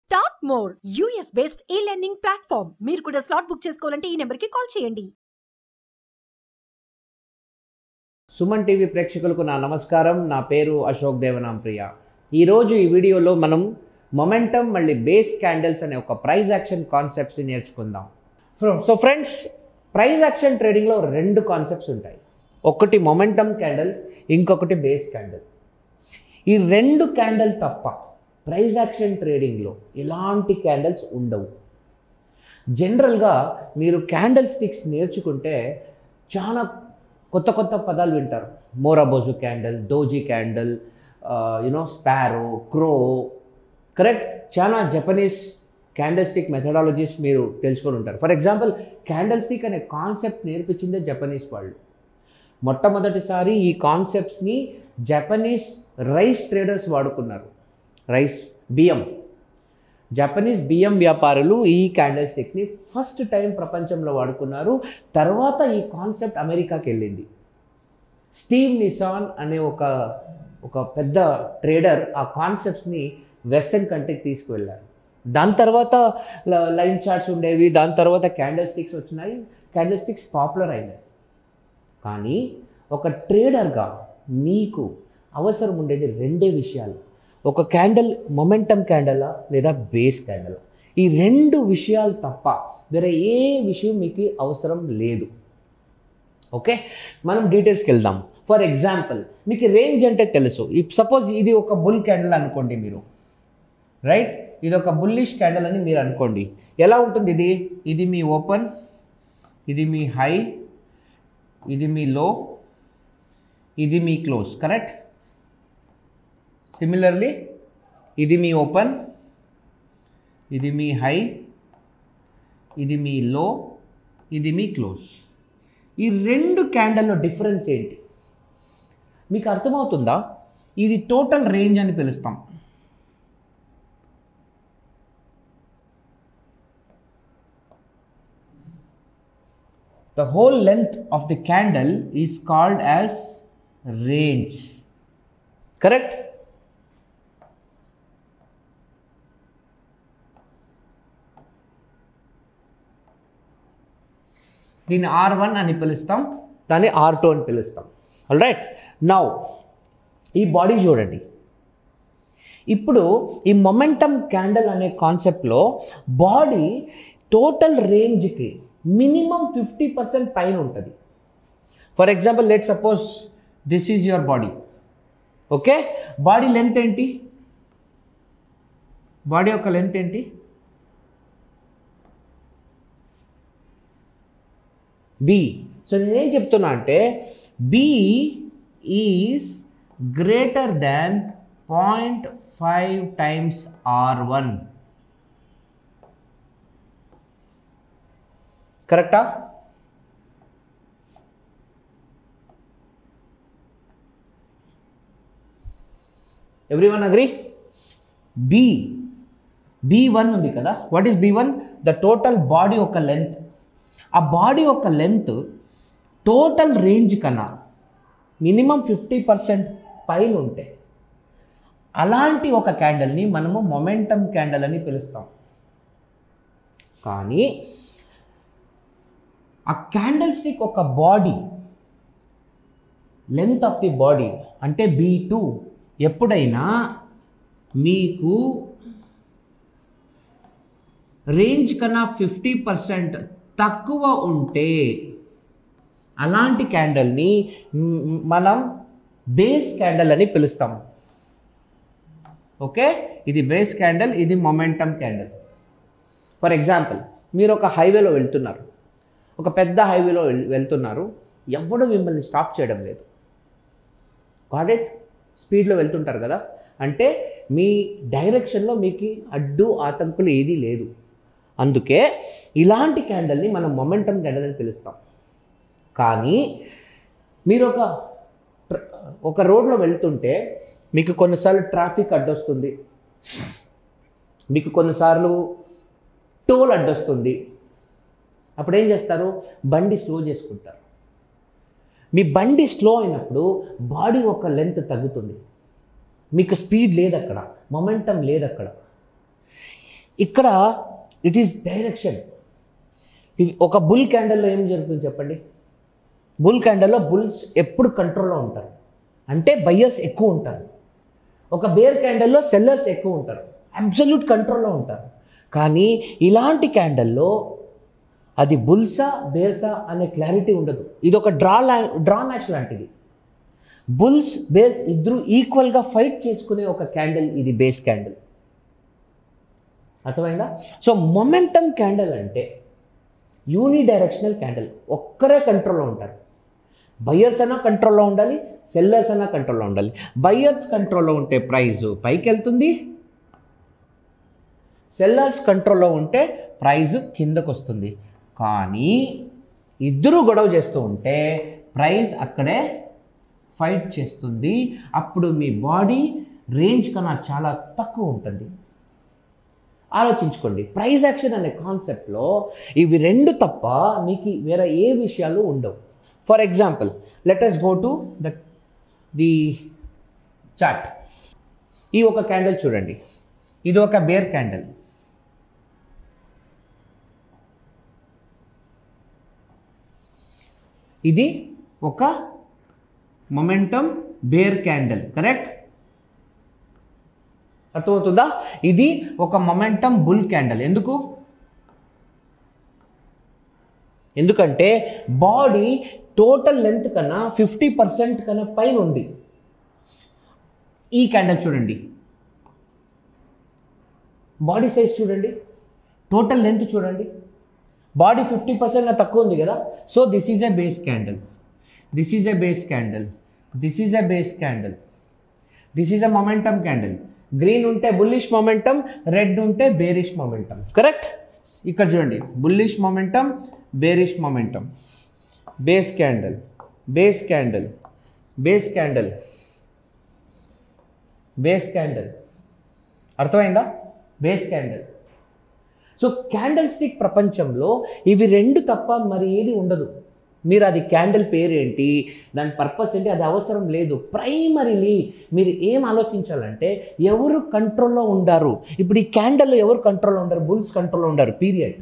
Start more US based e-learning platform. మీరు కూడా slot book చేసుకోవాలంటే ఈ నెంబర్కి కాల్ చేయండి. సుమన్ టీవీ ప్రేక్షకులకు నా నమస్కారం. నా పేరు అశోక్ దేవనాంప్రియ. ఈరోజు ఈ వీడియోలో మనం మొమెంటమ్ మళ్ళీ బేస్ క్యాండిల్స్ అనే ఒక ప్రైస్ యాక్షన్ కాన్సెప్ట్స్ని నేర్చుకుందాం. సో ఫ్రెండ్స్, ప్రైస్ యాక్షన్ ట్రేడింగ్లో రెండు కాన్సెప్ట్స్ ఉంటాయి. ఒకటి మొమెంటమ్ క్యాండిల్, ఇంకొకటి బేస్ క్యాండిల్. ఈ రెండు క్యాండిల్ తప్ప ప్రైస్ యాక్షన్ ట్రేడింగ్లో ఎలాంటి క్యాండిల్స్ ఉండవు. జనరల్గా మీరు క్యాండిల్ స్టిక్స్ నేర్చుకుంటే చాలా కొత్త కొత్త పదాలు వింటారు. మోరాబోజు క్యాండిల్, డోజీ క్యాండిల్, స్పారో, క్రో, కరెక్ట్. చాలా జపనీస్ క్యాండిల్ స్టిక్ మెథడాలజీస్ మీరు తెలుసుకొని ఉంటారు. ఫర్ ఎగ్జాంపుల్, క్యాండిల్ స్టిక్ అనే కాన్సెప్ట్ నేర్పించిందే జపనీస్ వాళ్ళు. మొట్టమొదటిసారి ఈ కాన్సెప్ట్స్ని జపనీస్ రైస్ ట్రేడర్స్ వాడుకున్నారు. బియ్యం, జపనీస్ బియ్యం వ్యాపారులు ఈ క్యాండిల్ స్టిక్స్ని ఫస్ట్ టైం ప్రపంచంలో వాడుకున్నారు. తర్వాత ఈ కాన్సెప్ట్ అమెరికాకి వెళ్ళింది. స్టీవ్ నిసాన్ అనే ఒక పెద్ద ట్రేడర్ ఆ కాన్సెప్ట్స్ని వెస్టర్న్ కంట్రీకి తీసుకువెళ్ళారు. దాని తర్వాత లైన్ చార్ట్స్ ఉండేవి, దాని తర్వాత క్యాండిల్ స్టిక్స్ వచ్చినాయి, క్యాండిల్ స్టిక్స్ పాపులర్ అయినాయి. కానీ ఒక ట్రేడర్గా మీకు అవసరం ఉండేది రెండే విషయాలు. ఒక క్యాండిల్ మొమెంటమ్ క్యాండిలా లేదా బేస్ క్యాండిలా. ఈ రెండు విషయాలు తప్ప వేరే ఏ విషయం మీకు అవసరం లేదు. ఓకే, మనం డీటెయిల్స్కి వెళ్దాం. ఫర్ ఎగ్జాంపుల్, మీకు రేంజ్ అంటే తెలుసు. సపోజ్ ఇది ఒక బుల్ క్యాండిల్ అనుకోండి మీరు, రైట్? ఇది ఒక బుల్లిష్ క్యాండిల్ అని మీరు అనుకోండి. ఎలా ఉంటుంది? ఇది మీ ఓపెన్, ఇది మీ హై, ఇది మీ లో, ఇది మీ క్లోజ్, కరెక్ట్? సిమిలర్లీ ఇది మీ ఓపెన్, ఇది మీ హై, ఇది మీ లో, ఇది మీ క్లోజ్. ఈ రెండు క్యాండిల్లో డిఫరెన్స్ ఏంటి మీకు అర్థమవుతుందా? ఇది టోటల్ రేంజ్ అని పిలుస్తాం. The whole length of the candle is called as range, correct? దీన్ని R1 అని పిలుస్తాం, దాన్ని R2 అని పిలుస్తాం. All right. నౌ ఈ బాడీ చూడండి. ఇప్పుడు ఈ మొమెంటమ్ క్యాండిల్ అనే కాన్సెప్ట్లో బాడీ టోటల్ రేంజ్కి మినిమం 50% పైన ఉంటుంది. For example, let suppose this is your body. Okay, body length ఏంటి? బాడీ యొక్క లెంత్ ఏంటి? బి. సో నేనేం చెప్తున్నా అంటే B is greater than 0.5 times R1. కరెక్టా? Everyone agree? B1 ఉంది కదా. What is B1? The total body యొక్క లెంత్. ఆ బాడీ యొక్క లెంత్ టోటల్ రేంజ్ కన్నా మినిమం 50% పైన ఉంటే అలాంటి ఒక క్యాండిల్ని మనము మొమెంటమ్ క్యాండిల్ అని పిలుస్తాం. కానీ ఆ క్యాండిల్ స్టిక్ ఒక body length of the body అంటే B2 ఎప్పుడైనా మీకు రేంజ్ కన్నా 50% తక్కువ ఉంటే అలాంటి క్యాండిల్ని మనం బేస్ క్యాండిల్ అని పిలుస్తాం. ఓకే, ఇది బేస్ క్యాండిల్, ఇది మొమెంటమ్ క్యాండిల్. ఫర్ ఎగ్జాంపుల్, మీరు ఒక హైవేలో వెళ్తున్నారు, ఒక పెద్ద హైవేలో వెళ్తున్నారు, ఎవడు మిమ్మల్ని స్టాప్ చేయడం లేదు. గాట్ స్పీడ్లో వెళ్తుంటారు కదా, అంటే మీ డైరెక్షన్లో మీకు అడ్డు ఆతంకులు ఏదీ లేదు. అందుకే ఇలాంటి క్యాండిల్ని మనం మొమెంటమ్ క్యాండిల్ అని పిలుస్తాం. కానీ మీరు ఒక రోడ్లో వెళ్తుంటే మీకు కొన్నిసార్లు ట్రాఫిక్ అడ్డొస్తుంది, మీకు కొన్నిసార్లు టోల్ అడ్డొస్తుంది. అప్పుడు ఏం చేస్తారు? బండి స్లో చేసుకుంటారు. మీ బండి స్లో అయినప్పుడు బాడీ ఒక లెంత్ తగ్గుతుంది. మీకు స్పీడ్ లేదు అక్కడ, మొమెంటం లేదు అక్కడ. ఇక్కడ ఇట్ ఈస్ డైరెక్షన్. ఒక బుల్ క్యాండల్లో ఏం జరుగుతుంది చెప్పండి? బుల్ క్యాండల్లో బుల్స్ ఎప్పుడు కంట్రోల్లో ఉంటారు, అంటే బయ్యర్స్ ఎక్కువ ఉంటారు. ఒక బేర్ క్యాండల్లో సెల్లర్స్ ఎక్కువ ఉంటారు, అబ్సల్యూట్ కంట్రోల్లో ఉంటారు. కానీ ఇలాంటి క్యాండల్లో అది బుల్సా బేర్సా అనే క్లారిటీ ఉండదు. ఇది ఒక డ్రా మ్యాచ్ లాంటిది. బుల్స్ బేర్స్ ఇద్దరు ఈక్వల్గా ఫైట్ చేసుకునే ఒక క్యాండిల్ ఇది బేస్ క్యాండిల్. అర్థమైందా? సో మొమెంటమ్ క్యాండిల్ అంటే యూనిడైరెక్షనల్ క్యాండిల్, ఒక్కరే కంట్రోల్లో ఉంటారు. బయ్యర్స్ అయినా కంట్రోల్లో ఉండాలి, సెల్లర్స్ అయినా కంట్రోల్లో ఉండాలి. బయ్యర్స్ కంట్రోల్లో ఉంటే ప్రైస్ పైకి వెళ్తుంది, సెల్లర్స్ కంట్రోల్లో ఉంటే ప్రైస్ కిందకు వస్తుంది. కానీ ఇద్దరు గొడవ చేస్తూ ఉంటే ప్రైస్ అక్కడే ఫైట్ చేస్తుంది. అప్పుడు మీ బాడీ రేంజ్ కన్నా చాలా తక్కువ ఉంటుంది. ఆలోచించుకోండి, ప్రైస్ యాక్షన్ అనే కాన్సెప్ట్లో ఇవి రెండు తప్ప మీకు వేరే ఏ విషయాలు ఉండవు. For example, let us go to the chart. ఈ ఒక క్యాండిల్ చూడండి, ఇది ఒక బేర్ క్యాండిల్. ఇది ఒక మొమెంటమ్ బేర్ క్యాండిల్, కరెక్ట్? అర్థమవుతుందా? ఇది ఒక మొమెంటమ్ బుల్ క్యాండిల్. ఎందుకంటే బాడీ టోటల్ లెంత్ కన్నా 50% కన్నా పైన ఉంది. ఈ క్యాండిల్ చూడండి, బాడీ సైజ్ చూడండి, టోటల్ లెంత్ చూడండి, బాడీ 50% తక్కువ ఉంది కదా. So this is a base candle, this is a base candle, this is a base candle, this is a momentum candle. Green ఉంటే బుల్లిష్ మొమెంటమ్, రెడ్ ఉంటే bearish momentum, correct? ఇక్కడ చూడండి, bullish momentum, bearish momentum, base candle, base candle, base candle, base candle. అర్థమైందా? Base candle. So candle stick ప్రపంచంలో ఇవి రెండు తప్ప మరి ఏది ఉండదు. మీరు అది క్యాండిల్ పేరు ఏంటి, దాని పర్పస్ ఏంటి, అది అవసరం లేదు. ప్రైమరీలీ మీరు ఏం ఆలోచించాలంటే ఎవరు కంట్రోల్లో ఉండారు. ఇప్పుడు ఈ క్యాండిల్లో ఎవరు కంట్రోల్లో ఉండారు? బుల్స్ కంట్రోల్లో ఉండారు, పీరియడ్.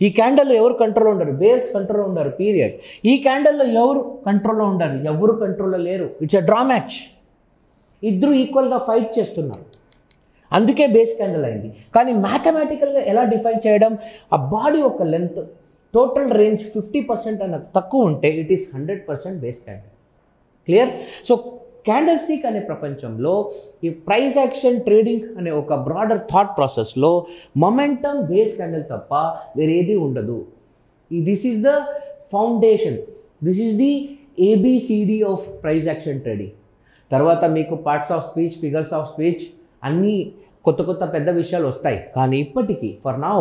ఈ క్యాండిల్లో ఎవరు కంట్రోల్లో ఉండారు? బేర్స్ కంట్రోల్లో ఉండారు, పీరియడ్. ఈ క్యాండిల్లో ఎవరు కంట్రోల్లో ఉండారు? ఎవరు కంట్రోల్లో లేరు. It's a draw match. ఇద్దరు ఈక్వల్గా ఫైట్ చేస్తున్నారు, అందుకే బేస్ క్యాండిల్ అయింది. కానీ మ్యాథమెటికల్గా ఎలా డిఫైన్ చేయడం? ఆ బాడీ ఒక లెంత్ టోటల్ రేంజ్ 50% అన్న తక్కువ ఉంటే it is 100% base candle. Clear? So candle stick అనే ప్రపంచంలో ఈ ప్రైస్ యాక్షన్ ట్రేడింగ్ అనే ఒక బ్రాడర్ థాట్ ప్రాసెస్లో మొమెంటమ్ బేస్ క్యాండిల్ తప్ప వేరేది ఉండదు. This is the foundation, this is the ABCD of price action trading. తర్వాత మీకు parts of speech, figures of speech అన్నీ కొత్త పెద్ద విషయాలు వస్తాయి. కానీ ఇప్పటికీ for now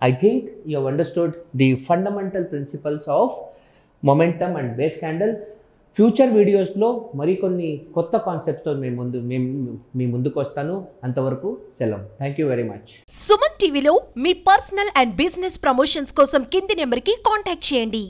I think you have understood the fundamental principles of momentum and base candle. Future వీడియోస్లో మరికొన్ని కొత్త కాన్సెప్ట్తో మీ ముందుకు వస్తాను. అంతవరకు సెలవు. Thank you very much. Suman టీవీలో మీ పర్సనల్ అండ్ బిజినెస్ ప్రమోషన్స్ కోసం కింది నెంబర్కి కాంటాక్ట్ చేయండి.